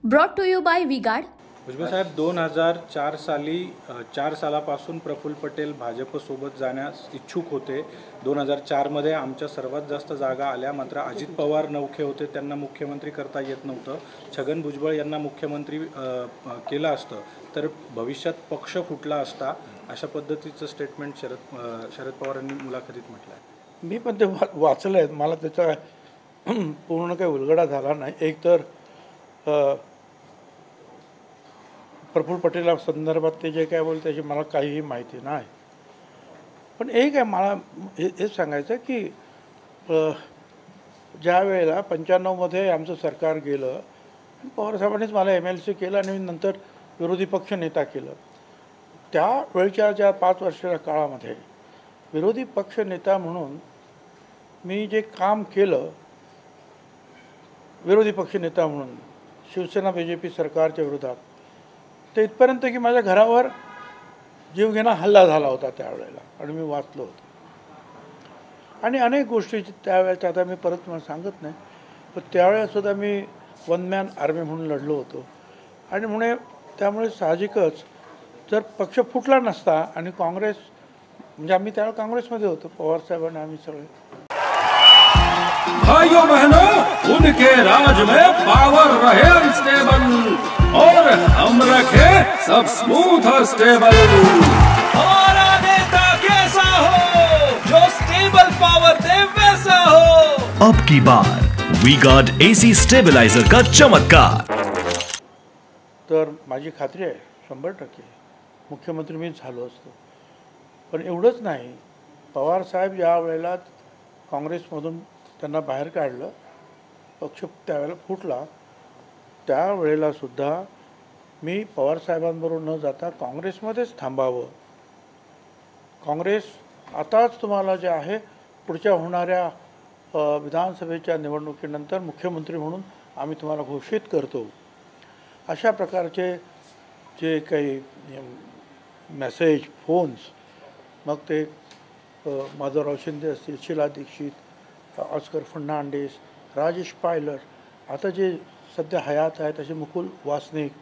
Brought to you by V-Guard. Bhujbal साहेब 2004 साली 4 सालापासून प्रफुल्ल पटेल भाजपसोबत जाण्यास इच्छुक होते. 2004 मध्ये आमच्या सर्वात जास्त जागा आल्या, मात्र अजित पवार नौखे होते, त्यांना मुख्यमंत्री करता येत नव्हतं. छगन भुजबळ यांना मुख्यमंत्री केलं असतं तर भविष्यात पक्ष फुटला असता, अशा पद्धतीचं स्टेटमेंट शरद पवारांनी मुलाखतीत म्हटलं आहे. मी पण ते वाचलं आहे, मला त्याचा पूर्ण काही उलगडा झाला नाही. एक तर प्रफुल्ल पटेला संदर्भात ते जे काय बोलते त्याची मला काहीही माहिती नाही. पण एक आहे मला हेच सांगायचं की ज्या वेळेला 95मध्ये आमचं सरकार गेलं, पवारसाहेबांनीच मला MLC केलं आणि नंतर विरोधी पक्ष नेता केलं. त्यावेळच्या ज्या 5 वर्षाच्या काळामध्ये विरोधी पक्ष नेता म्हणून मी जे काम केलं, विरोधी पक्ष नेता म्हणून शिवसेना BJP सरकारच्या विरोधात, ते इथपर्यंत की माझ्या घरावर जीवघेणा हल्ला झाला होता त्यावेळेला आणि मी वाचलो होतो. आणि अनेक गोष्टी त्यावेळेच्या आता मी परत मला सांगत नाही, पण त्यावेळेसुद्धा मी वन मॅन आर्मी म्हणून लढलो होतो. आणि त्यामुळे साहजिकच जर पक्ष फुटला नसता आणि काँग्रेस, म्हणजे आम्ही त्यावेळेला काँग्रेसमध्ये होतो, पवारसाहेबांनी आम्ही सगळे. भाइयों बहनों, उनके राज में पावर रहे अनस्टेबल और हम रखे सब स्मूथ और स्टेबल. हमारा नेता कैसा हो, जो स्टेबल पावर दे वैसा हो. अब की बार V-Guard AC स्टेबलाइजर का चमत्कार. तर माझी खात्री आहे 100% मुख्यमंत्री मी झालो असतो. पण एवढंच नाही, पवार साहेब या वेळेला काँग्रेसमधून त्यांना बाहेर काढलं, पक्ष त्यावेळेला फुटला, त्यावेळेला सुद्धा मी पवारसाहेबांबरोबर न जाता काँग्रेसमध्येच थांबावं. काँग्रेस आताच तुम्हाला जे आहे पुढच्या होणाऱ्या विधानसभेच्या निवडणुकीनंतर मुख्यमंत्री म्हणून आम्ही तुम्हाला घोषित करतो, अशा प्रकारचे जे काही मेसेज, फोन्स, मग ते माधवराव शिंदे असतील, शीला दीक्षित, ऑस्कर फर्नांडिस, राजेश पायलर, आता जे सध्या हयात आहेत असे मुकुल वासनिक,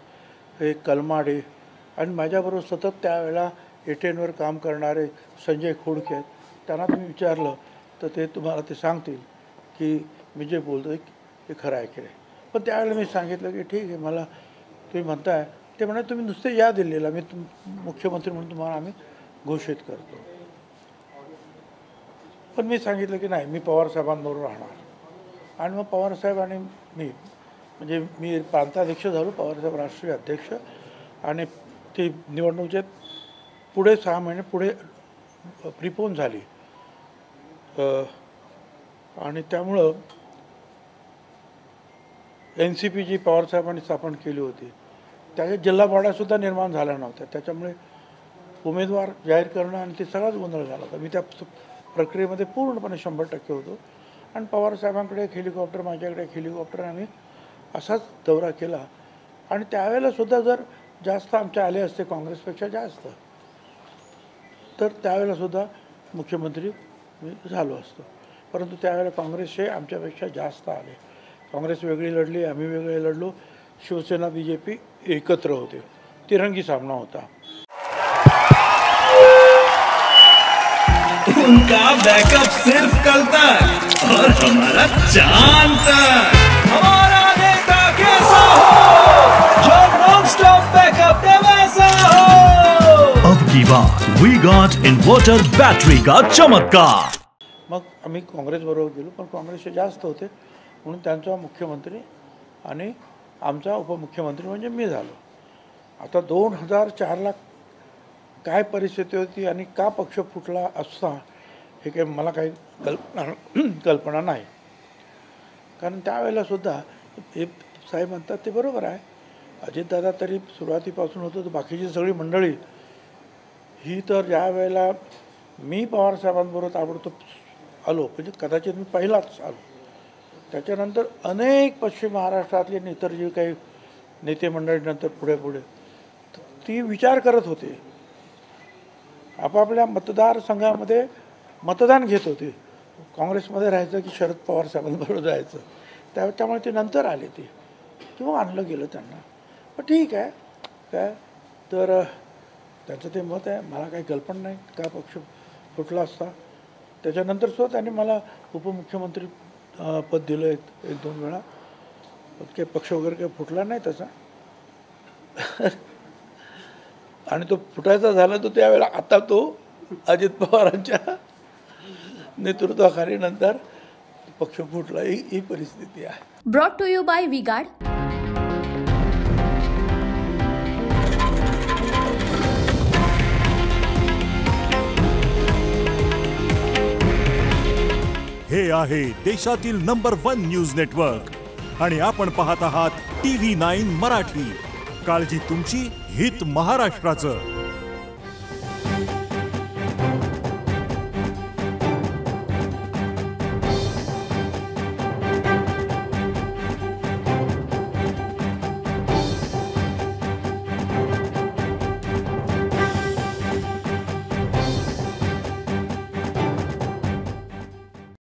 हे कलमाडे, आणि माझ्याबरोबर सतत त्यावेळेला ATNवर काम करणारे संजय खोडके आहेत. त्यांना तुम्ही विचारलं तर ते तुम्हाला ते सांगतील की मी जे बोलतो हे खरं आहे की नाही. पण त्यावेळेला मी सांगितलं की ठीक आहे, मला तुम्ही म्हणताय, ते म्हणाले तुम्ही नुसते या दिल्लीला, मी मुख्यमंत्री म्हणून तुम्हाला आम्ही घोषित करतो. पण मी सांगितलं की नाही, मी पवारसाहेबांबरोबर राहणार. आणि मग पवारसाहेब आणि म्हणजे मी प्रांताध्यक्ष झालो, पवारसाहेब राष्ट्रीय अध्यक्ष, आणि ती निवडणुकीत पुढे 6 महिने पुढे प्रिपोन झाली. आणि त्यामुळं NCP जी पवारसाहेबांनी स्थापन केली होती, त्याच्या जिल्हा पाड्यासुद्धा निर्माण झाल्या नव्हत्या. त्याच्यामुळे उमेदवार जाहीर करणं आणि ते सगळाच गोंधळ झाला होता. मी त्या प्रक्रियेमध्ये पूर्णपणे 100% होतो. आणि पवारसाहेबांकडे एक हेलिकॉप्टर, माझ्याकडे एक हेलिकॉप्टर, आम्ही असाच दौरा केला. आणि त्यावेळेलासुद्धा जर जास्त आमचे आले असते काँग्रेसपेक्षा जास्त, तर त्यावेळेलासुद्धा मुख्यमंत्री मी झालो असतो. परंतु त्यावेळेला काँग्रेसचे आमच्यापेक्षा जास्त आले. काँग्रेस वेगळी लढली, आम्ही वेगळे लढलो. शिवसेना BJP एकत्र होते. तिरंगी सामना होता. उनका बैकअप सिर्फ कल तक और हमारा चांद तक. हमारा नेता कैसा हो, जो नॉन स्टॉप बैकअप दे वैसा हो. अब की बार V-Guard इन्वर्टर बैटरी का चमत्कार. मग आम्ही काँग्रेसबरोबर गेलो, पण काँग्रेसचे जास्त होते म्हणून त्यांचा मुख्यमंत्री आणि आमचा उपमुख्यमंत्री म्हणजे मी झालो. आता 2004ला काय परिस्थिती होती आणि का पक्ष फुटला असता हे काही मला काही कल्पना नाही. कारण त्यावेळेलासुद्धा हे साहेब म्हणतात ते बरोबर आहे. अजितदादा तरी सुरुवातीपासून होतं, तर बाकीची सगळी मंडळी ही तर ज्या वेळेला मी पवारसाहेबांबरोबर ताबडतोब आलो, म्हणजे कदाचित मी पहिलाच आलो, त्याच्यानंतर अनेक पश्चिम महाराष्ट्रातले इतर जे काही नेते मंडळीनंतर पुढे ती विचार करत होते, आपापल्या मतदारसंघामध्ये मतदान घेत होते, काँग्रेसमध्ये राहायचं की शरद पवार साहेबांबरोबर जायचं. त्यामुळे ते नंतर आले. ते किंवा आणलं गेलं त्यांना. पण ठीक आहे काय तर त्यांचं ते मत आहे, मला काही कल्पना नाही का पक्ष फुटला असता. त्याच्यानंतर सुद्धा त्यांनी मला उपमुख्यमंत्री पद दिलं एक दोन वेळा. काही पक्ष वगैरे काही फुटला नाही त्याचा. आणि तो फुटायचा झाला तो त्यावेळेला आता तो अजित पवारांच्या नेतृत्वाखाली नंतर पक्ष फुटला ही परिस्थिती आहे. Brought to you by V Guard. हे आहे देशातील नंबर 1 न्यूज नेटवर्क आणि आपण पाहत आहात TV9 मराठी. काळजी तुमची, हित महाराष्ट्राचं.